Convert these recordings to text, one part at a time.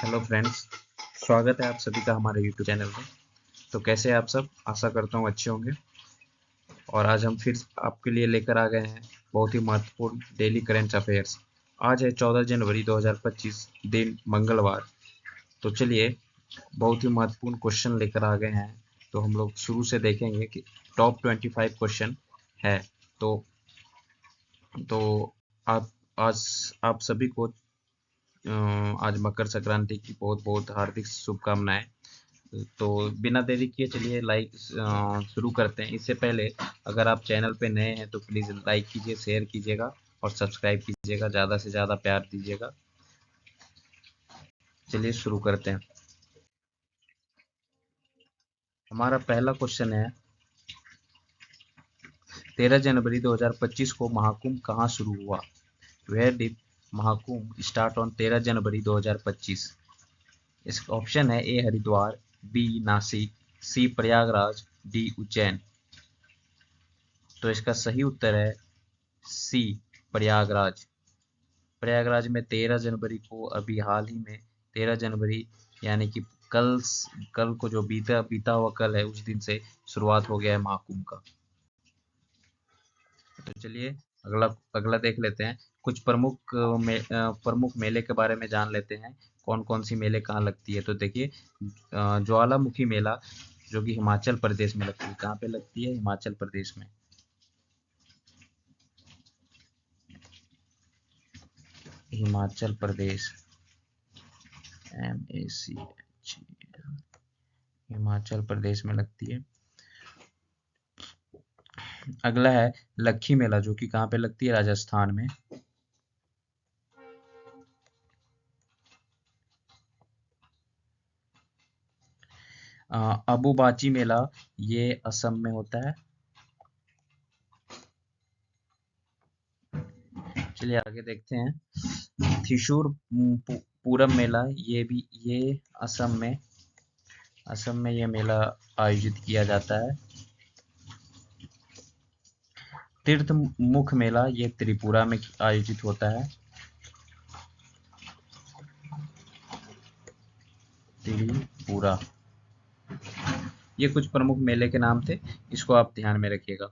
Hello friends, स्वागत है आप सभी का हमारे यूट्यूब चैनल में। तो कैसे हैं आप सब? आशा करता हूँ अच्छे होंगे। और आज हम फिर आपके लिए लेकर आ गए हैं बहुत ही महत्वपूर्ण डेली करंट अफेयर्स। आज है 14 जनवरी 2025, दिन मंगलवार। तो चलिए, बहुत ही महत्वपूर्ण क्वेश्चन लेकर आ गए हैं। तो हम लोग शुरू से देखेंगे कि टॉप 25 क्वेश्चन है। तो तो आप आज आप सभी को आज मकर संक्रांति की बहुत बहुत हार्दिक शुभकामनाएं। तो बिना देरी किए चलिए शुरू करते हैं। इससे पहले अगर आप चैनल पे नए हैं तो प्लीज़ लाइक कीजिए, शेयर कीजिएगा और सब्सक्राइब कीजिएगा, ज़्यादा से ज़्यादा प्यार दीजिएगा। चलिए शुरू करते हैं। हमारा पहला क्वेश्चन है, 13 जनवरी 2025 को महाकुंभ कहाँ शुरू हुआ? Where did Mahakumbh start on 13 January 2025? इसका ऑप्शन है: A Haridwar, B Nashik, C Prayagraj, D Ujjain. तो इसका सही उत्तर है सी प्रयागराज। प्रयागराज में 13 जनवरी को, अभी हाल ही में 13 जनवरी यानी कि कल को जो बीता बीता हुआ कल है, उस दिन से शुरुआत हो गया है महाकुंभ का। तो चलिए अगला अगला देख लेते हैं। कुछ प्रमुख मेले के बारे में जान लेते हैं। कौन कौन सी मेले कहाँ लगती है? तो देखिए, ज्वालामुखी मेला जो कि हिमाचल प्रदेश में लगती है। कहाँ पे लगती है? हिमाचल प्रदेश में। हिमाचल प्रदेश, MACH, हिमाचल प्रदेश में लगती है। अगला है लक्खी मेला, जो कि कहाँ पे लगती है? राजस्थान में। अबुबाची मेला, ये असम में होता है। चलिए आगे देखते हैं। थ्रिशूर पूरम मेला, ये असम में ये मेला आयोजित किया जाता है। तीर्थ मुख मेला, ये त्रिपुरा में आयोजित होता है। त्रिपुरा। ये कुछ प्रमुख मेले के नाम थे, इसको आप ध्यान में रखिएगा।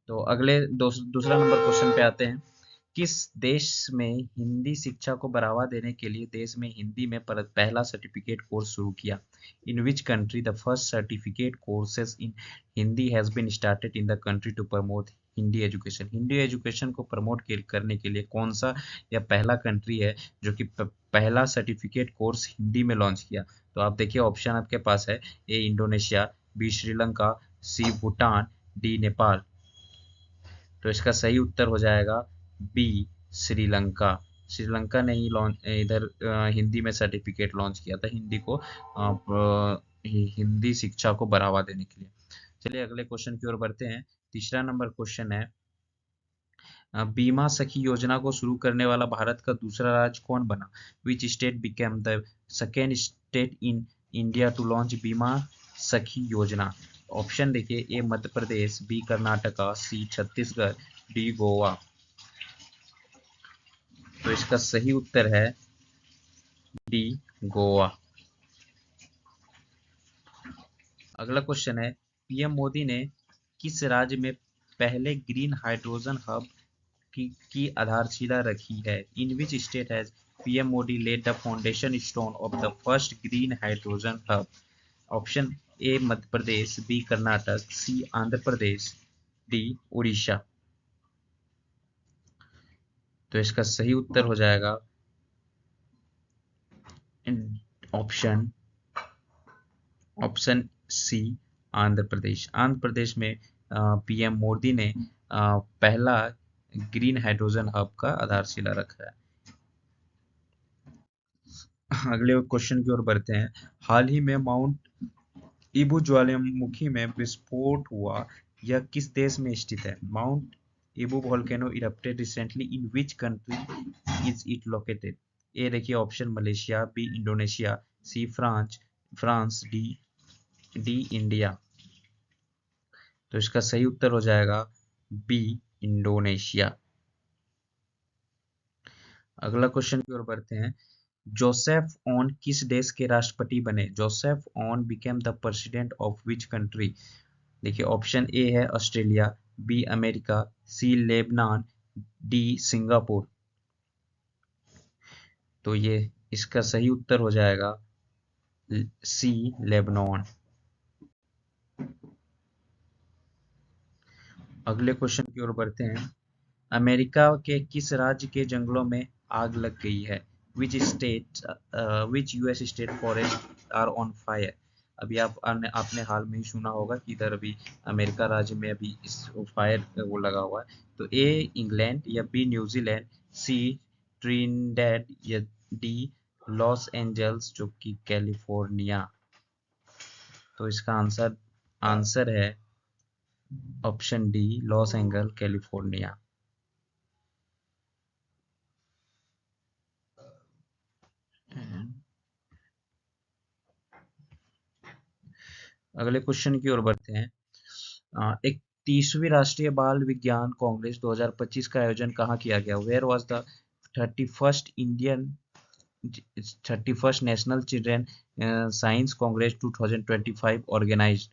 तो अगले दूसरा नंबर क्वेश्चन पे आते हैं। किस देश में हिंदी शिक्षा को बढ़ावा देने के लिए देश में हिंदी में पहला सर्टिफिकेट कोर्स शुरू किया? In which country the first certificate courses in Hindi has been started in the country to promote Hindi education? Hindi education को प्रमोट करने के लिए कौन सा या पहला कंट्री है जो कि पहला सर्टिफिकेट कोर्स हिंदी में लॉन्च किया? तो आप देखिए, ऑप्शन आपके पास है: ए इंडोनेशिया, बी श्रीलंका, सी भूटान, डी नेपाल। तो इसका सही उत्तर हो जाएगा बी श्रीलंका। श्रीलंका ने ही लॉन्च इधर हिंदी में सर्टिफिकेट लॉन्च किया था, हिंदी शिक्षा को बढ़ावा देने के लिए। चलिए अगले क्वेश्चन की ओर बढ़ते हैं। तीसरा नंबर क्वेश्चन है, बीमा सखी योजना को शुरू करने वाला भारत का दूसरा राज्य कौन बना? Which state became the second state in India to launch Bima Sakhi Yojana? Option देखिए: A Madhya Pradesh, B Karnataka, C Chhattisgarh, D Goa. तो इसका सही उत्तर है डी गोवा। अगला क्वेश्चन है, पीएम मोदी ने किस राज्य में पहले ग्रीन हाइड्रोजन हब की आधारशिला रखी है? In which state has PM Modi laid the foundation stone of the first green hydrogen hub? Option: A Madhya Pradesh, B Karnataka, C Andhra Pradesh, D Orissa. तो इसका सही उत्तर हो जाएगा option option C Andhra Pradesh. Andhra Pradesh में पीएम मोदी ने पहला ग्रीन हाइड्रोजन हब का आधारशिला रखा है। अगले क्वेश्चन की ओर बढ़ते हैं। हाल ही में माउंट इबू ज्वालामुखी में विस्फोट हुआ, यह किस देश में स्थित है? Mount Ibu volcano erupted recently, in which country is it located? A देखिए, option Malaysia, B Indonesia, C France, D India. तो इसका सही उत्तर हो जाएगा बी इंडोनेशिया। अगला क्वेश्चन की ओर बढ़ते हैं। जोसेफ ऑन किस देश के राष्ट्रपति बने? Joseph on became the president of which country? देखिए ऑप्शन ए है ऑस्ट्रेलिया, बी अमेरिका, सी लेबनान, डी सिंगापुर। तो ये इसका सही उत्तर हो जाएगा सी लेबनान। अगले क्वेश्चन की ओर बढ़ते हैं। अमेरिका के किस राज्य के जंगलों में आग लग गई है? Which US state forests are on fire? अभी आपने हाल में ही सुना होगा कि इधर अभी अमेरिका राज्य में अभी इस फायर वो लगा हुआ है। तो ए इंग्लैंड, या बी न्यूजीलैंड, सी ट्रिनिडेड, या डी लॉस एंजल्स जो कि कैलिफोर्निया। तो इसका आंसर है option de Los Angeles California. अगले क्वेश्चन की ओर बढ़ते हैं। 31वीं राष्ट्रीय बाल विज्ञान कांग्रेस 2025 का आयोजन कहाँ किया गया? Where was the 31st national children science congress 2025 organized?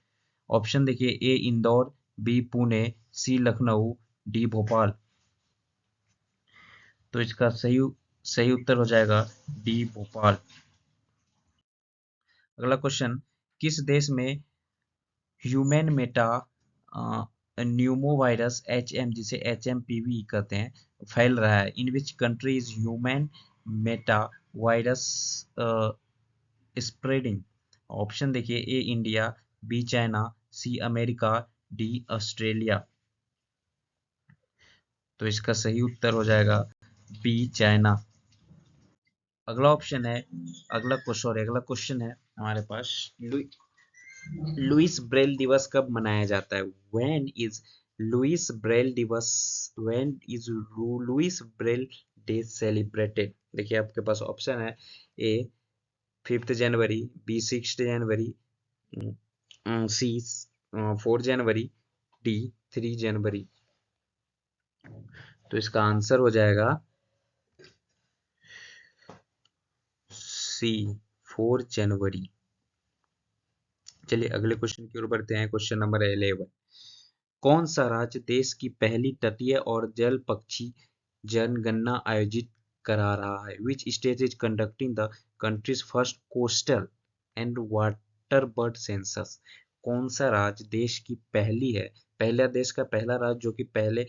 Option देखिए, A Indore, B Pune, C Lucknow, D Bhopal. तो इसका सही उत्तर हो जाएगा डी भोपाल। अगला क्वेश्चन, किस देश में ह्यूमन मेटा न्यूमोवायरस HM, जिसे HMPV कहते हैं, फैल रहा है? In which country is human meta virus spreading? Option देखिए, A India, B China, C America, D Australia. तो इसका सही उत्तर हो जाएगा बी चाइना। अगला क्वेश्चन है हमारे पास, लुइस ब्रेल दिवस कब मनाया जाता है? लुइस ब्रेल दिवस when is Louis Braille day celebrated? देखिए आपके पास ऑप्शन है, ए 5 जनवरी, बी 6 जनवरी, सी 4 जनवरी, डी 3 जनवरी। तो इसका आंसर हो जाएगा सी 4 जनवरी। चलिए अगले क्वेश्चन की ओर बढ़ते हैं। क्वेश्चन नंबर 11, कौन सा राज्य देश की पहली तटीय और जल पक्षी जनगणना आयोजित करा रहा है? Which state is conducting the countries first coastal and water bird census? कौन सा राज्य देश की देश का पहला राज्य जो कि पहले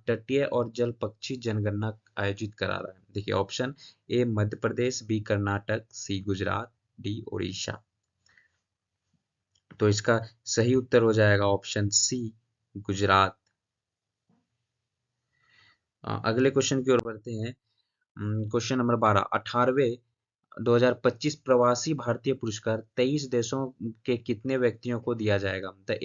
तटीय और जल पक्षी जनगणना आयोजित करा रहा है? देखिए option, A Madhya Pradesh, B Karnataka, C Gujarat, D Orissa. तो इसका सही उत्तर हो जाएगा ऑप्शन सी गुजरात। अगले क्वेश्चन की ओर बढ़ते हैं। क्वेश्चन नंबर 12, 18वें 2025 प्रवासी भारतीय पुरस्कार 23 देशों के कितने व्यक्तियों को दिया जाएगा? The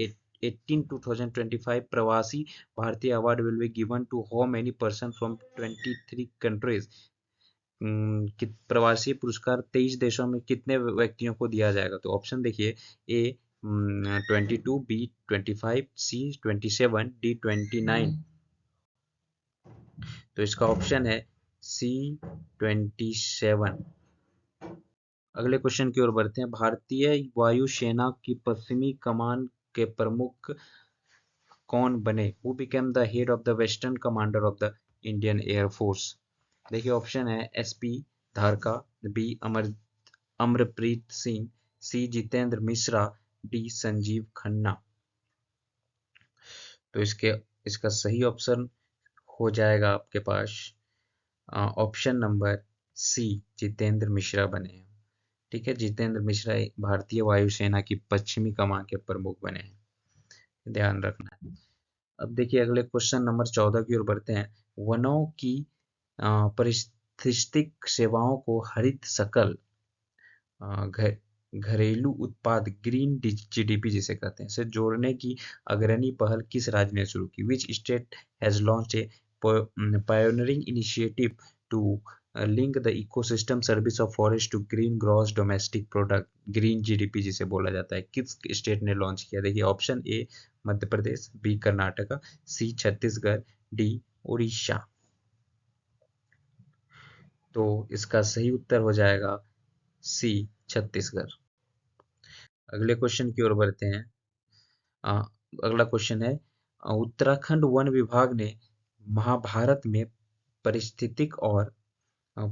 2025 Pravasi Bharatiya award will be given to how many person from 23 countries? Pravasi पुरस्कार 23 देशों में कितने व्यक्तियों को दिया जाएगा? तो ऑप्शन देखिए, ए 22, बी 25, सी 27, डी 29। तो इसका ऑप्शन है सी 27। अगले क्वेश्चन की ओर बढ़ते हैं। भारतीय वायुसेना की पश्चिमी कमान के प्रमुख कौन बने? Who became the head of the western commander of the Indian air force? देखिए ऑप्शन है, SP Dharkar, B Amarpreet Singh, C Jitendra Mishra, D Sanjeev Khanna. तो इसका सही ऑप्शन हो जाएगा आपके पास option number C Jitendra Mishra बने हैं। ठीक है, जितेंद्र मिश्रा भारतीय वायुसेना की पश्चिमी कमान के प्रमुख बने हैं, ध्यान रखना है। अब देखिए अगले क्वेश्चन नंबर 14 की ओर बढ़ते हैं। वनों की पारिस्थितिक सेवाओं को हरित सकल घरेलू उत्पाद ग्रीन GDP जिसे कहते हैं से जोड़ने की अग्रणी पहल किस राज्य ने शुरू की? Which state has launched a pioneering initiative to link the ecosystem service of forest to green gross domestic product, green GDP जिसे बोला जाता है, किस स्टेट ने लॉन्च किया? देखिए option, A Madhya Pradesh, B Karnataka, C Chhattisgarh, D Orissa. तो इसका सही उत्तर हो जाएगा सी, छत्तीसगढ़। अगले क्वेश्चन की ओर बढ़ते हैं। अ, अगला क्वेश्चन है, उत्तराखंड वन विभाग ने महाभारत में पारिस्थितिक और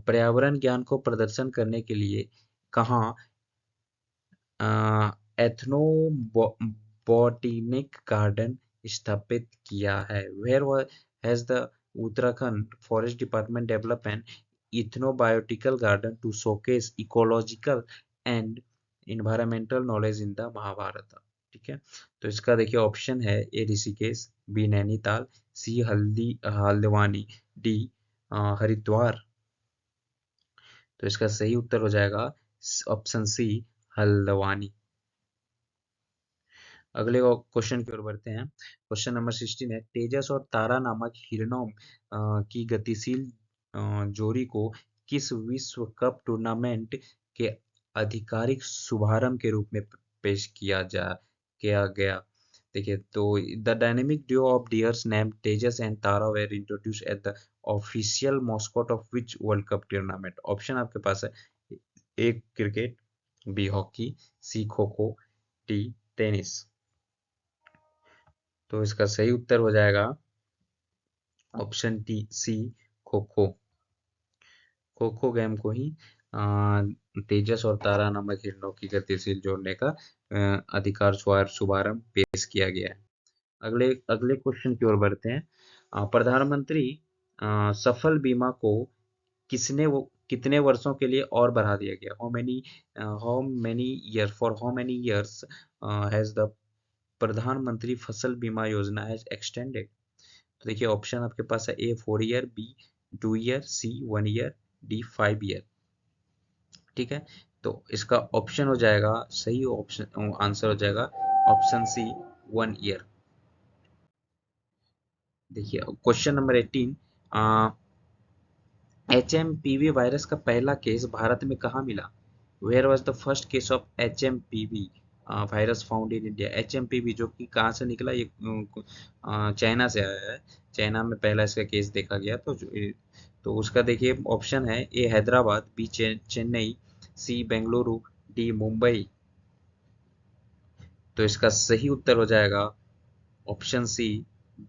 पर्यावरण ज्ञान को प्रदर्शन करने के लिए कहाँ एथनो बॉटनिक गार्डन स्थापित किया है? Where has the Uttarakhand forest department develop an ethnobotanical garden to showcase ecological and environmental knowledge in the Mahabharat? ठीक है, तो इसका देखिए ऑप्शन है, A Rishikesh, B Nainital, C Haldwani, D Haridwar. तो इसका सही उत्तर हो जाएगा ऑप्शन सी, हल्द्वानी। अगले क्वेश्चन की ओर बढ़ते हैं। क्वेश्चन नंबर 16 है, तेजस और तारा नामक हिरणों की गतिशील जोड़ी को किस विश्व कप टूर्नामेंट के आधिकारिक शुभारंभ के रूप में पेश किया गया? देखिए, तो the dynamic duo of deers named Tejas and Tara were introduced at the official mascot of which world cup tournament? Option आपके पास है, A cricket, B hockey, C kho kho, D tennis. तो इसका सही उत्तर हो जाएगा ऑप्शन डी, सी, खो खो। खो खो गेम को ही तेजस और तारा नामक हिरणों की गतिशील जोड़ने का अधिकार शुभारंभ पेश किया गया है। अगले अगले क्वेश्चन की ओर बढ़ते हैं। प्रधानमंत्री सफल बीमा को कितने वर्षों के लिए और बढ़ा दिया गया? How many year for how many years has the प्रधानमंत्री फसल बीमा योजना हैज एक्सटेंडेड? तो देखिए ऑप्शन आपके पास है, ए 4 ईयर, बी 2 ईयर, सी 1 ईयर, डी 5 ईयर। ठीक है, तो इसका ऑप्शन हो जाएगा, सही ऑप्शन आंसर हो जाएगा ऑप्शन सी, 1 ईयर। देखिए क्वेश्चन नंबर 18, HMPV वायरस का पहला केस भारत में कहाँ मिला? Where was the first case of HMPV virus found in India? HMPV जो कि कहाँ से निकला, ये चाइना से आया है। चाइना में पहला इसका केस देखा गया। तो उसका देखिए ऑप्शन है, ए हैदराबाद, बी चेन्नई, सी बेंगलुरु, डी मुंबई। तो इसका सही उत्तर हो जाएगा ऑप्शन सी,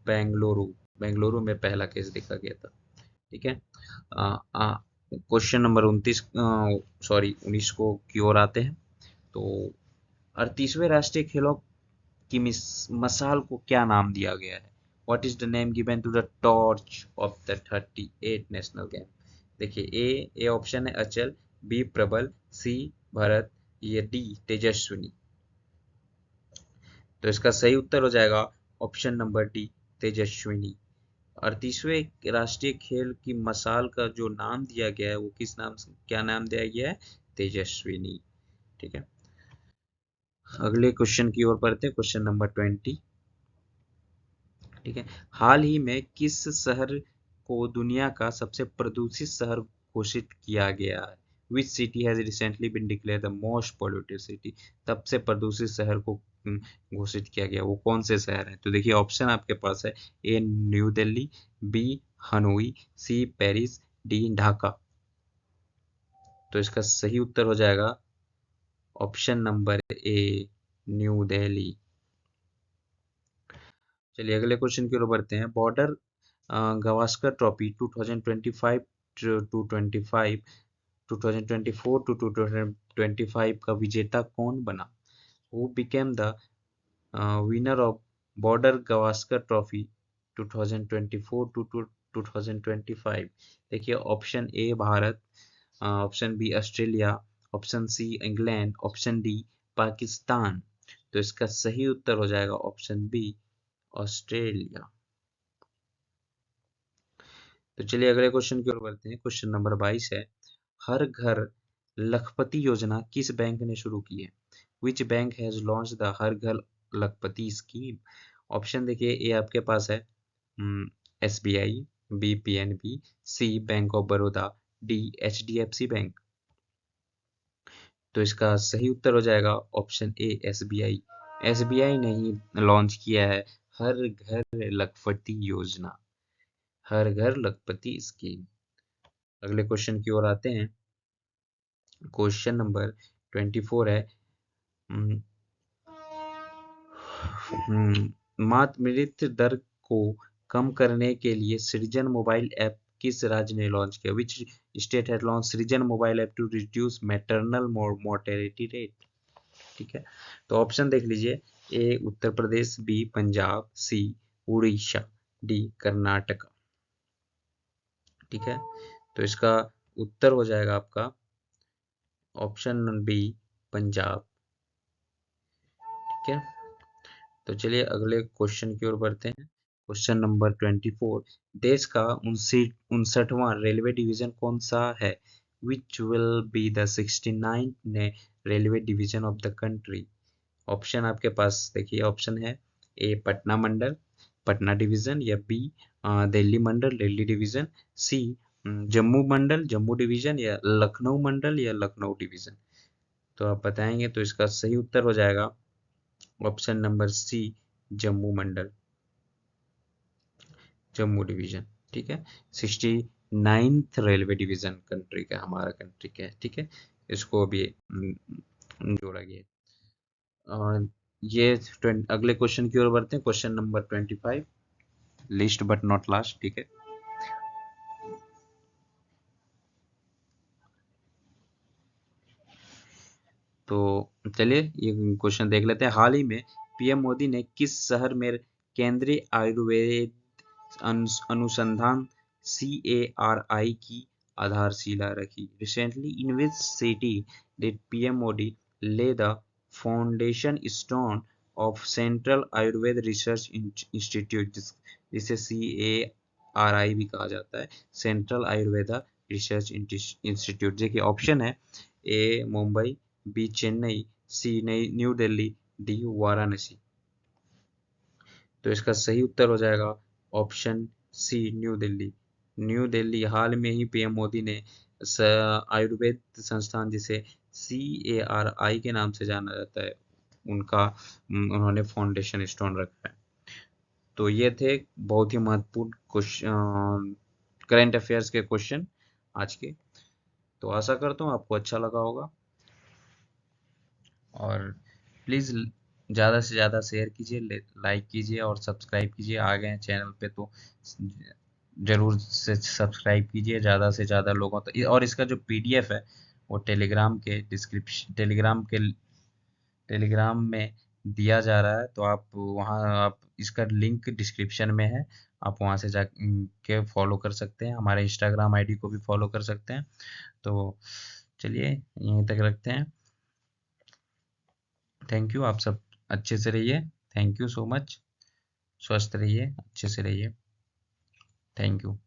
बेंगलुरु। बेंगलुरु में पहला केस देखा गया था। ठीक है, क्वेश्चन नंबर 19 को की ओर आते हैं। तो 38वें राष्ट्रीय खेलों की मशाल को क्या नाम दिया गया है? What is the name given to the torch of the 38 national game? देखिए, ए ऑप्शन है अचल, बी प्रबल, सी भरत, या डी तेजस्विनी। तो इसका सही उत्तर हो जाएगा ऑप्शन नंबर डी, तेजस्विनी। 38वें राष्ट्रीय खेल की मशाल का जो नाम दिया गया है वो किस नाम से, क्या नाम दिया गया है? तेजस्विनी। ठीक है, अगले क्वेश्चन की ओर बढ़ते हैं। Question number 20। ठीक है, हाल ही में किस शहर को दुनिया का सबसे प्रदूषित शहर घोषित किया गया है? Which city has recently been declare the most polluted city? सबसे प्रदूषित शहर को घोषित किया गया, वो कौन से शहर है? तो देखिए ऑप्शन आपके पास है, A New Delhi, B Hanoi, C Paris, D Dhaka. तो इसका सही उत्तर हो जाएगा option number A, New Delhi. चलिए अगले क्वेश्चन की ओर बढ़ते हैं। Border Gavaskar trophy 2025 to 25 2024 to 2025 का विजेता कौन बना? Who became the winner of Border Gavaskar trophy 2024 to 2025? देखिए option A Bharat, option B Australia, option C England, option D Pakistan. तो इसका सही उत्तर हो जाएगा ऑप्शन बी, ऑस्ट्रेलिया। तो चलिए अगले क्वेश्चन की ओर बढ़ते हैं। क्वेश्चन नंबर 22 है, हर घर लखपति योजना किस बैंक ने शुरू की है? Which bank has launch the Har Ghar Lakhpati scheme? Option देखिए, ए आपके पास है SBI, B PNB, C bank of Baroda, D HDFC bank. तो इसका सही उत्तर हो जाएगा ऑप्शन ए, SBI। SBI ने ही लॉन्च किया है हर घर लखपति योजना, हर घर लखपति स्कीम। अगले क्वेश्चन की ओर आते हैं। क्वेश्चन नंबर 24 है, हम्म, मृत्यु दर को कम करने के लिए सृजन मोबाइल ऐप किस राज्य ने लॉन्च किया? Which state has launch Srijan mobile app to reduce maternal mortality rate? ठीक है, तो ऑप्शन देख लीजिए। A Uttar Pradesh, B Punjab, C Orissa, D Karnataka. ठीक है, तो इसका उत्तर हो जाएगा आपका ऑप्शन बी पंजाब। ठीक है, तो चलिए अगले क्वेश्चन की ओर बढ़ते हैं। क्वेश्चन नंबर 24, देश का 59वां रेलवे डिवीजन कौन सा है? Which will be the 69th ने railway division of the country? Option आपके पास देखिए, ऑप्शन है ए पटना मंडल, पटना डिवीजन, या बी दिल्ली मंडल, दिल्ली डिवीजन, सी जम्मू मंडल, जम्मू डिवीजन, या लखनऊ मंडल, या लखनऊ डिवीजन। तो आप बताएंगे, तो इसका सही उत्तर हो जाएगा ऑप्शन नंबर सी जम्मू मंडल, जम्मू डिवीजन। ठीक है, 69th रेलवे डिवीजन कंट्री का, हमारा कंट्री का है। ठीक है, इसको भी जोड़ा गया है। ये अगले क्वेश्चन की ओर बढ़ते हैं। Question number 25, list but not last. ठीक है, तो चलिए ये क्वेश्चन देख लेते हैं। हाल ही में पीएम मोदी ने किस शहर में केंद्रीय आयुर्वेद अनुसंधान CARI की आधारशिला रखी? Recently in which city did PM Modi lay the foundation stone of central Ayurveda research institute, जिसे CARI भी कहा जाता है, सेंट्रल आयुर्वेदा रिसर्च इंस्टीट्यूट। देखिए ऑप्शन है A Mumbai, B Chennai, C नई न्यू दिल्ली, डी वाराणसी। तो इसका सही उत्तर हो जाएगा option C New Delhi. New Delhi हाल में ही पीएम मोदी ने आयुर्वेद संस्थान, जिसे CARI के नाम से जाना जाता है, उनका उन्होंने फाउंडेशन स्टोन रखा है। तो ये थे बहुत ही महत्वपूर्ण क्वेश्चन, करंट अफेयर्स के क्वेश्चन आज के। तो आशा करता हूँ आपको अच्छा लगा होगा, और प्लीज़ ज़्यादा से ज़्यादा शेयर कीजिए, लाइक कीजिए और सब्सक्राइब कीजिए। आ गए हैं चैनल पे तो ज़रूर से सब्सक्राइब कीजिए ज़्यादा से ज़्यादा लोगों तक। और इसका जो PDF है वो टेलीग्राम में दिया जा रहा है, तो आप वहाँ, आप इसका लिंक डिस्क्रिप्शन में है, आप वहाँ से जा के फॉलो कर सकते हैं। हमारे इंस्टाग्राम ID को भी फॉलो कर सकते हैं। तो चलिए यहीं तक रखते हैं। थैंक यू, आप सब अच्छे से रहिए। Thank you so much. स्वस्थ रहिए, अच्छे से रहिए। Thank you.